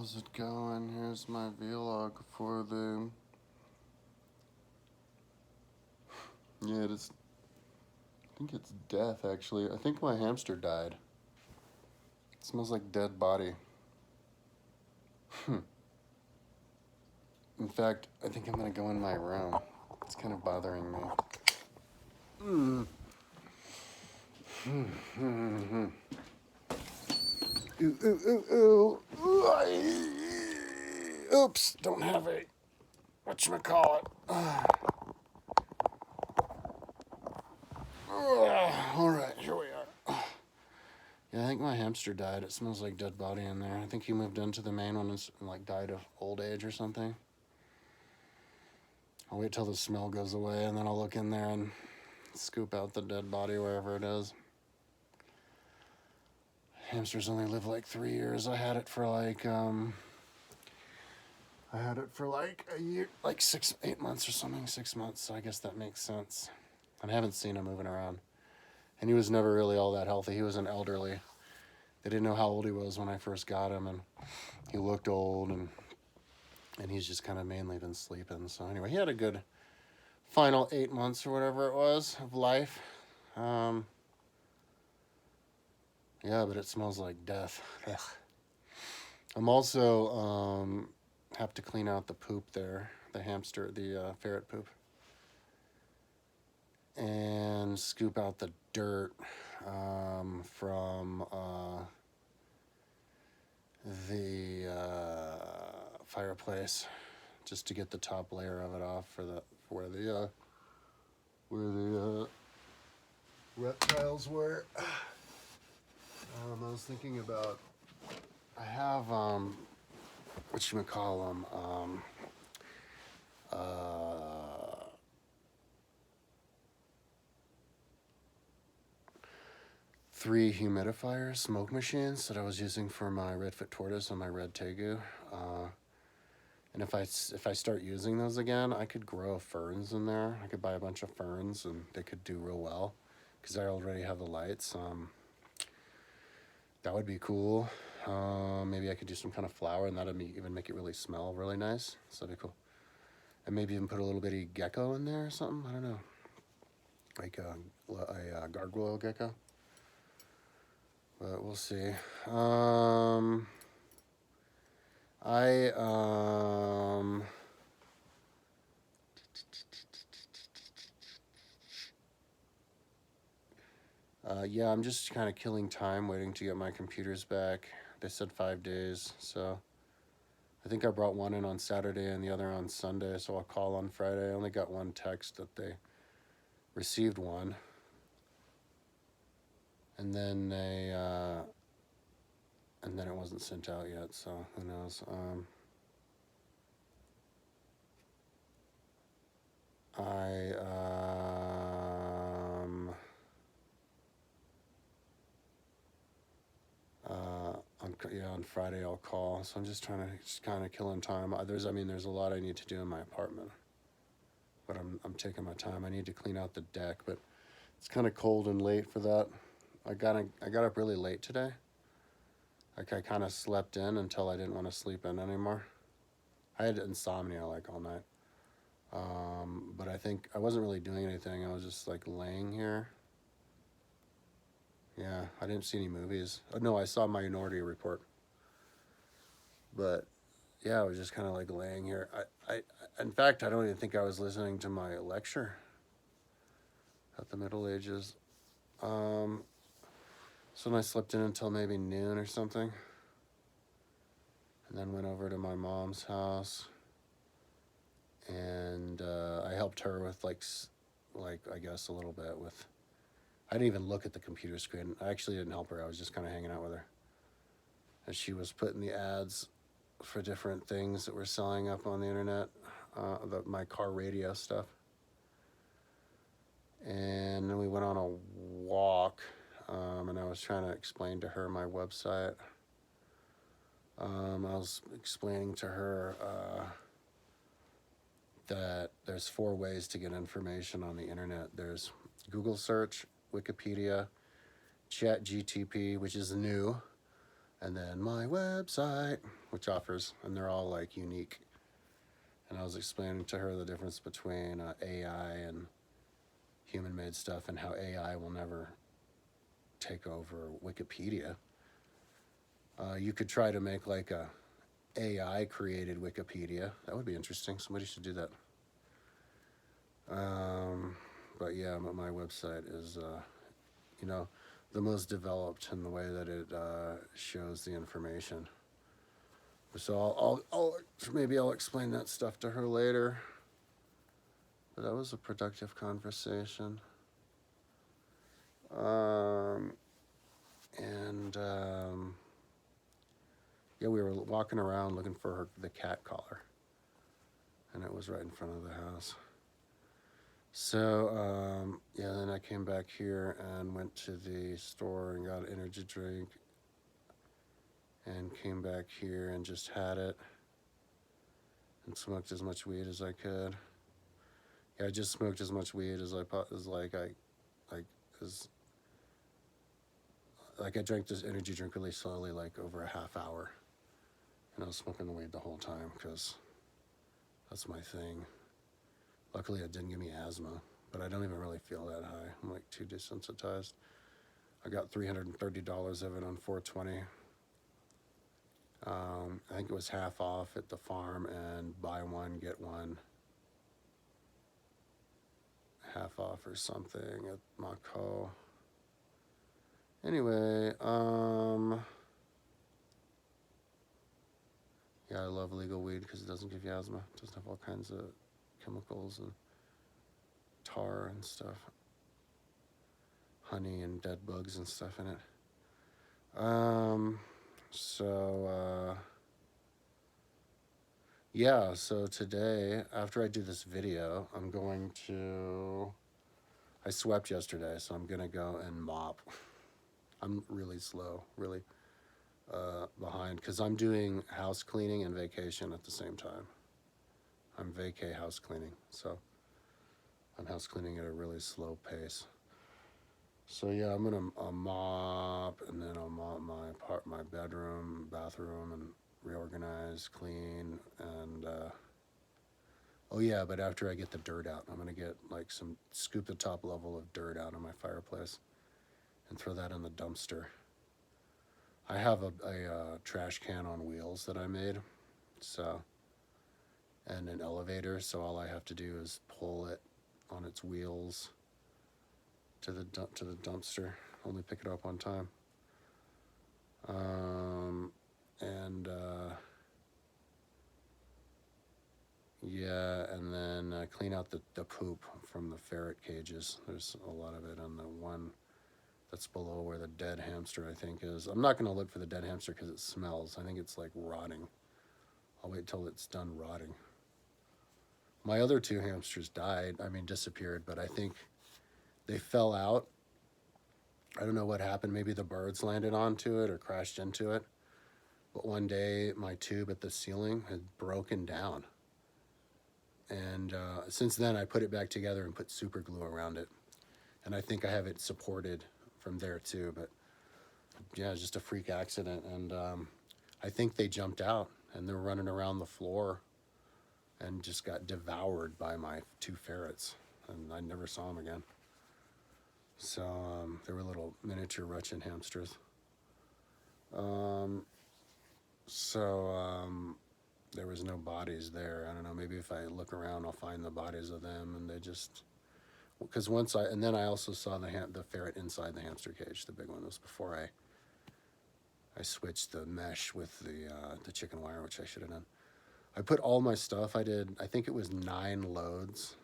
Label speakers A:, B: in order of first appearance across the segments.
A: How's it going? Here's my vlog for the... Yeah, I think it's death, actually. I think my hamster died. It smells like dead body. In fact, I think I'm gonna go in my room. It's kind of bothering me. Ooh, ooh, ooh, ooh. Oops, don't have a... whatchamacallit. Alright, here we are. Yeah, I think my hamster died. It smells like dead body in there. I think he moved into the main one and like died of old age or something. I'll wait till the smell goes away and then I'll look in there and scoop out the dead body wherever it is. Hamsters only live like 3 years. I had it for like a year, like 8 months or something, 6 months. So I guess that makes sense. And I haven't seen him moving around. And he was never really all that healthy. He was an elderly. They didn't know how old he was when I first got him, and he looked old, and he's just kind of mainly been sleeping. So anyway, he had a good final 8 months or whatever it was of life. Yeah, but it smells like death. Ugh. I'm also have to clean out the poop there, the hamster, the ferret poop, and scoop out the dirt from the fireplace, just to get the top layer of it off for where the reptiles were. I was thinking about, I have whatchamacallem, 3 humidifiers, smoke machines that I was using for my Redfoot Tortoise and my Red Tegu. And if I start using those again, I could grow ferns in there. I could buy a bunch of ferns and they could do real well because I already have the lights. That would be cool. Maybe I could do some kind of flower and that'd even make it really smell really nice. So that'd be cool. And maybe even put a little bitty gecko in there or something. I don't know. Like a gargoyle gecko. But we'll see. Yeah, I'm just kind of killing time waiting to get my computers back. They said 5 days, so I think I brought one in on Saturday and the other on Sunday, so I'll call on Friday. I only got one text that they received one. And then it wasn't sent out yet, so who knows. On Friday I'll call. So I'm just trying to kind of killing time. There's a lot I need to do in my apartment, but I'm taking my time. I need to clean out the deck, but it's kind of cold and late for that. I got up really late today. Like I kind of slept in until I didn't want to sleep in anymore. I had insomnia like all night. But I think I wasn't really doing anything. I was just like laying here. Yeah, I didn't see any movies. Oh, no, I saw Minority Report. But yeah, I was just kind of like laying here. In fact, I don't even think I was listening to my lecture at the Middle Ages. So then I slept in until maybe noon or something. And then went over to my mom's house. And I helped her with like I guess a little bit with, I didn't even look at the computer screen. I actually didn't help her. I was just kind of hanging out with her. And she was putting the ads for different things that were selling up on the internet, my car radio stuff. And then we went on a walk, and I was trying to explain to her my website. I was explaining to her that there's 4 ways to get information on the internet. There's Google search, Wikipedia, ChatGTP, which is new, And then my website, which offers, and they're all like unique. And I was explaining to her the difference between AI and human-made stuff, and how AI will never take over Wikipedia. You could try to make like a AI-created Wikipedia. That would be interesting. Somebody should do that. But yeah, my website is, the most developed in the way that it shows the information. So maybe I'll explain that stuff to her later. But that was a productive conversation. Yeah, we were walking around looking for the cat collar, and it was right in front of the house. So, yeah, then I came back here and went to the store and got an energy drink, and came back here and just had it and smoked as much weed as I could. Yeah, I just smoked as much weed as I drank this energy drink really slowly, like over a half hour. And I was smoking the weed the whole time because that's my thing. Luckily, it didn't give me asthma, but I don't even really feel that high. I'm like too desensitized. I got $330 of it on 420. I think it was half off at the farm, and buy one, get one half off or something at Mako. Anyway, yeah, I love legal weed because it doesn't give you asthma. It doesn't have all kinds of chemicals and tar and stuff, honey and dead bugs and stuff in it. Yeah, so today, after I do this video, I swept yesterday, so I'm gonna go and mop. I'm really slow, really behind, because I'm doing house cleaning and vacation at the same time. I'm vacay house cleaning, so I'm house cleaning at a really slow pace. So yeah, I'm gonna mop, and then I'll mop my bedroom, bathroom, and reorganize, clean, and oh yeah, but after I get the dirt out, I'm gonna get like scoop the top level of dirt out of my fireplace and throw that in the dumpster. I have a trash can on wheels that I made, so, and an elevator, so all I have to do is pull it on its wheels to the dumpster. Only pick it up one time. Yeah, and then clean out the poop from the ferret cages. There's a lot of it on the one that's below where the dead hamster, I think, is. I'm not going to look for the dead hamster because it smells. I think it's like rotting. I'll wait till it's done rotting. My other two hamsters disappeared, but I think they fell out. I don't know what happened. Maybe the birds landed onto it or crashed into it. But one day, my tube at the ceiling had broken down. And since then, I put it back together and put super glue around it. And I think I have it supported from there too. But yeah, it's just a freak accident. And I think they jumped out and they're running around the floor and just got devoured by my two ferrets. And I never saw them again. So they were little miniature Russian hamsters. There was no bodies there. I don't know, maybe if I look around, I'll find the bodies of them. And they just, because then I also saw the ferret inside the hamster cage, the big one. It was before I switched the mesh with the chicken wire, which I should have done. I put all my stuff, I think it was 9 loads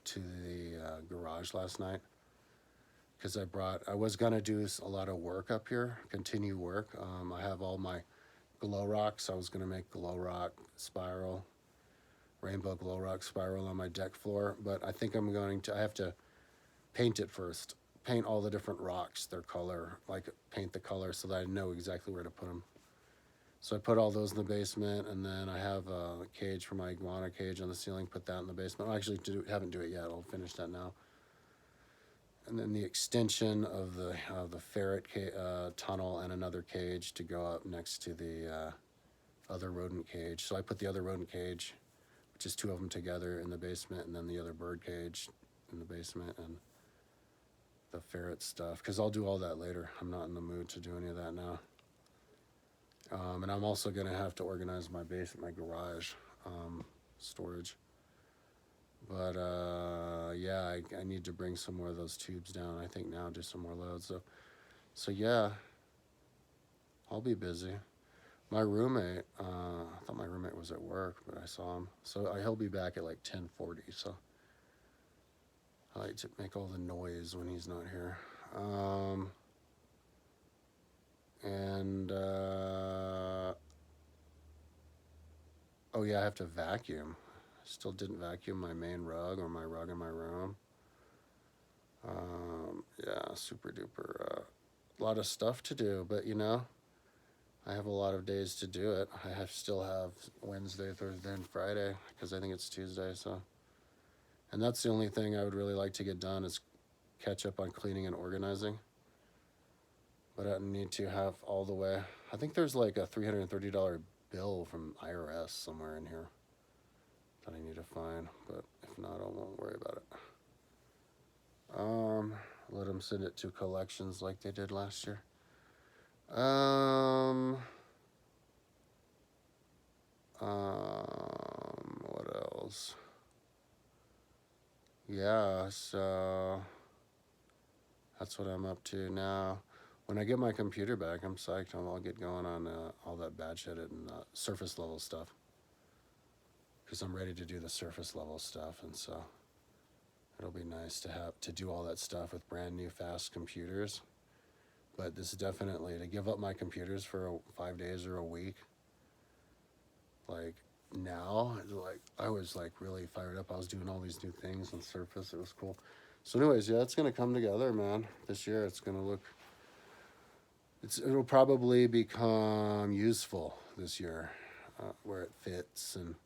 A: to the garage last night. Because I was going to do a lot of work up here, continue work. I have all my glow rocks. I was going to make glow rock spiral, rainbow glow rock spiral on my deck floor. But I think I have to paint it first. Paint all the different rocks, their color, paint the color so that I know exactly where to put them. So I put all those in the basement, and then I have a cage for my iguana cage on the ceiling, put that in the basement. I actually haven't do it yet. I'll finish that now. and then the extension of the ferret tunnel and another cage to go up next to the other rodent cage. So I put the other rodent cage, which is two of them together in the basement, and then the other bird cage in the basement, and the ferret stuff, because I'll do all that later. I'm not in the mood to do any of that now. And I'm also going to have to organize my basement, my garage storage. But yeah, I need to bring some more of those tubes down, I think now, do some more loads. So yeah, I'll be busy. My roommate, I thought my roommate was at work, but I saw him. So he'll be back at like 10:40, so I like to make all the noise when he's not here. Oh yeah, I have to vacuum. Still didn't vacuum my main rug or my rug in my room. Yeah, super duper. A lot of stuff to do, but you know, I have a lot of days to do it. Still have Wednesday, Thursday, and Friday, because I think it's Tuesday. So, and that's the only thing I would really like to get done is catch up on cleaning and organizing. But I need to have all the way. I think there's like a $330 bill from IRS somewhere in here that I need to find. But if not, I won't worry about it. Let them send it to collections like they did last year. What else? Yeah, so that's what I'm up to now. When I get my computer back, I'm psyched. I'll get going on all that batch edit and surface level stuff, because I'm ready to do the surface level stuff, and so it'll be nice to have to do all that stuff with brand new fast computers. But this is definitely to give up my computers for 5 days or a week. Like now, like I was like really fired up. I was doing all these new things on Surface. It was cool. So anyways, yeah, it's gonna come together, man. This year, it's gonna look. It'll probably become useful this year, where it fits and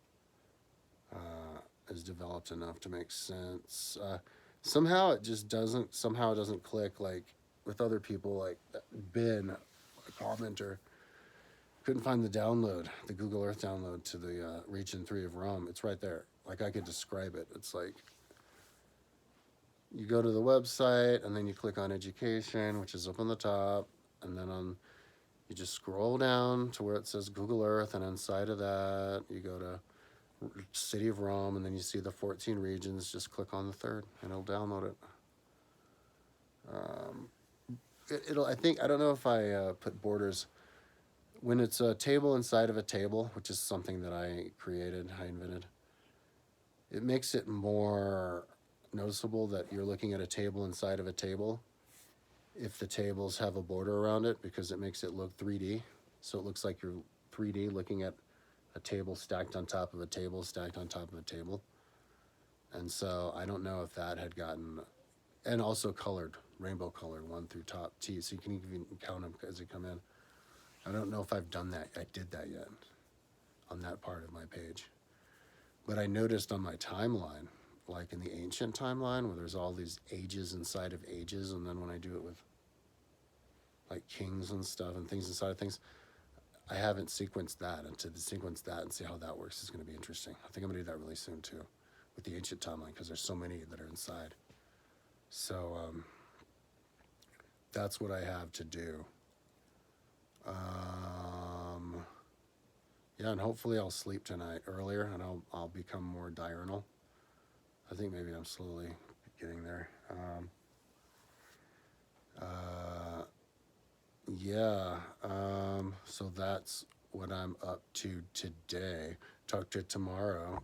A: is developed enough to make sense. Somehow it just doesn't. Somehow it doesn't click like with other people. Like Ben, a commenter, couldn't find the download, the Google Earth download to the Region 3 of Rome. It's right there. Like I could describe it. It's like you go to the website and then you click on education, which is up on the top, and then you just scroll down to where it says Google Earth, and inside of that you go to City of Rome, and then you see the 14 regions. Just click on the third and it'll download it. I think, I don't know if I put borders. When it's a table inside of a table, which is something that I created, I invented, it makes it more noticeable that you're looking at a table inside of a table if the tables have a border around it, because it makes it look 3D. So it looks like you're 3D looking at a table stacked on top of a table stacked on top of a table. And so I don't know if that had gotten, and also colored, rainbow colored 1 through top T, so you can even count them as they come in. I don't know if I've done that. I did that yet on that part of my page. But I noticed on my timeline, like in the ancient timeline, where there's all these ages inside of ages, and then when I do it with like kings and stuff and things inside of things, I haven't sequenced that. And to sequence that and see how that works is going to be interesting. I think I'm going to do that really soon too with the ancient timeline, because there's so many that are inside. So that's what I have to do. Yeah, and hopefully I'll sleep tonight earlier, and I'll become more diurnal. I think maybe I'm slowly getting there. Yeah, so that's what I'm up to today. Talk to you tomorrow.